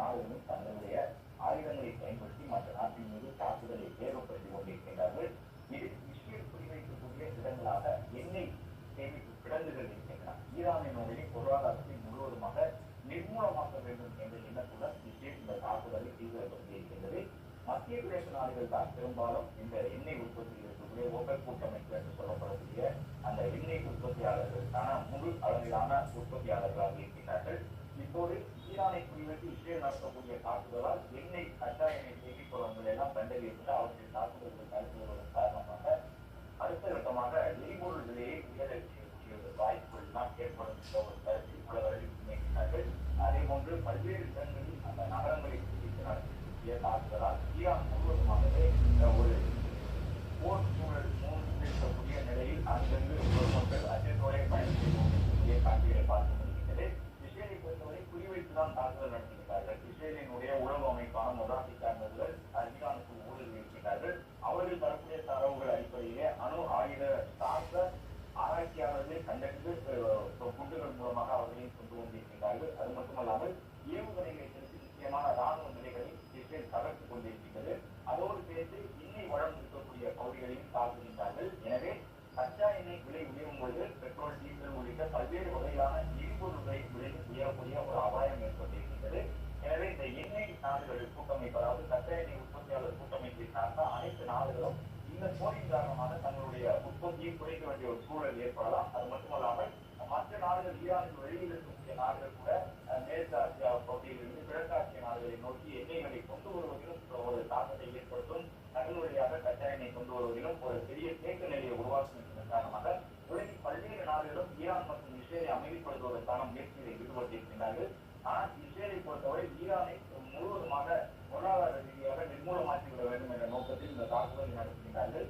நாடுகளும் தங்களுடைய ஆயுதங்களை பயன்படுத்தி மற்ற நாட்டின் மீது தாக்குதலை வேகப்படுத்திக் கொண்டிருக்கின்றார்கள். இதில் இஸ்ரேல் குறிவைக்கக்கூடிய இடங்களாக எண்ணெய் சேமிப்பு கிடங்குகள் இருக்கின்றன. ஈரானினுடைய பொருளாதாரத்தை முழுவதுமாக நிர்மூலமாக்க வேண்டும் என்ற எண்ணத்துடன் இஸ்ரேல் இந்த தாக்குதலை தீவிரப்படுத்தி இருக்கின்றது. மத்திய கிழக்கு நாடுகள் தான் பெரும்பாலும் இந்த எண்ணெய் உற்பத்தியில் இருக்கக்கூடிய ஓபெக் கூட்டமைப்பு என்று சொல்லப்படக்கூடிய அந்த எண்ணெய் உற்பத்தியாளர்களுக்கான முழு அளவிலான உற்பத்தியாளர்களாக இருக்கின்றார்கள். இப்போது ஈரானை குறிவைத்து இஸ்ரேல் நடத்தக்கூடிய தாக்குதலால் கச்சா எண்ணெய் சேமிப்பவர்கள் எல்லாம் கண்டறியப்பட்டு அவற்றின் தாக்குதல்கள் நடத்தி வருவதன் காரணமாக அடுத்த கட்டமாக எரிபொருள் விலையை உயரச் செய்யக்கூடிய ஒரு வாய்ப்புகள் எல்லாம் ஏற்படும் என்ற ஒரு கருத்தில் உலகர்கள் முன்னேறினார்கள். அதே போன்று பல்வேறு இடங்களில் அந்த நகரங்களை குறித்து நடத்தக்கூடிய தாக்குதலால் ஈரான் முழுவதுமாகவே ஒரு போர் சூழல் இருக்கக்கூடிய நிலையில் அங்கிருந்து பொதுமக்கள் அச்சத்தோടെ பயணம் செய்து கொண்டிருக்கக்கூடிய காட்சிகளை பார்க்க முடிகின்றது. இஸ்ரேலை பொறுத்தவரை குறிவைத்துதான் தாக்குதல் நடத்துகிறார்கள். இஸ்ரேலினுடைய உளவு அமைப்பான மொசாதி சார்ந்தவர்கள் ஈரானுக்கு ஊடுருவி இருக்கின்றார்கள். அவர்கள் தரக்கூடிய தரவுகள் அடிப்படையிலே அணு ஆயுத சார்ந்த ஆராய்ச்சியாளர்கள் கண்டறிந்து குண்டுகள் மூலமாக அவர்களையும் கொண்டு வந்திருக்கின்றார்கள். அது மட்டுமல்லாமல் ஏவுகணைகளை செலுத்தி முக்கியமான ராணுவ நிலைகளை இஸ்ரேல் தகர்த்துக் கொண்டிருக்கின்றது. அதோடு சேர்த்து எண்ணெய் வளம் இருக்கக்கூடிய பகுதிகளையும் தாக்குகின்றார்கள். எனவே கச்சா எண்ணெய் விலை உயரும் பொழுது பெட்ரோல், டீசல் உள்ளிட்ட பல்வேறு வகையிலான எரிபொருள்களை விலை உயரக்கூடிய ஒரு அபாயம் ஏற்பட்டிருக்கின்றது. எனவே இந்த எண்ணெய் நாடுகள் கூட்டமைப்பு, அதாவது கச்சா எண்ணெய் உற்பத்தியாளர் கூட்டமைப்பை சார்ந்த அனைத்து நாடுகளும் இந்த போரின் காரணமாக தங்களுடைய உற்பத்தியை குறைக்க வேண்டிய ஒரு சூழல் ஏற்படலாம். அது மட்டுமல்லாமல் மற்ற நாடுகள், ஈரானின் வெளியில் இருக்கக்கூடிய நாடுகள் கூட மேற்கு ஆசியா பகுதியிலிருந்து கிழக்காசிய நாடுகளை நோக்கி எண்ணெய்களை கொண்டு வருவதிலும் ஒரு தாக்கத்தை ஏற்படுத்தும். கடல் வழியாக கச்சா எண்ணெய் கொண்டு வருவதிலும் ஒரு பெரிய தேக்க நிலையை உருவாக்கும் என்பதன் காரணமாக உலகின் பல்வேறு நாடுகளும் ஈரான் மற்றும் இஸ்ரேலை அமைதிப்படுத்துவதற்கான முயற்சிகளில் ஈடுபட்டிருக்கின்றார்கள். ஆனால் இஸ்ரேலை பொறுத்தவரை ஈரானை முழுவதுமாக பொருளாதார ரீதியாக நிர்மூலமாக்கிவிட வேண்டும் என்ற நோக்கத்தில் இந்த தாக்குதலை நடத்துகின்றார்கள்.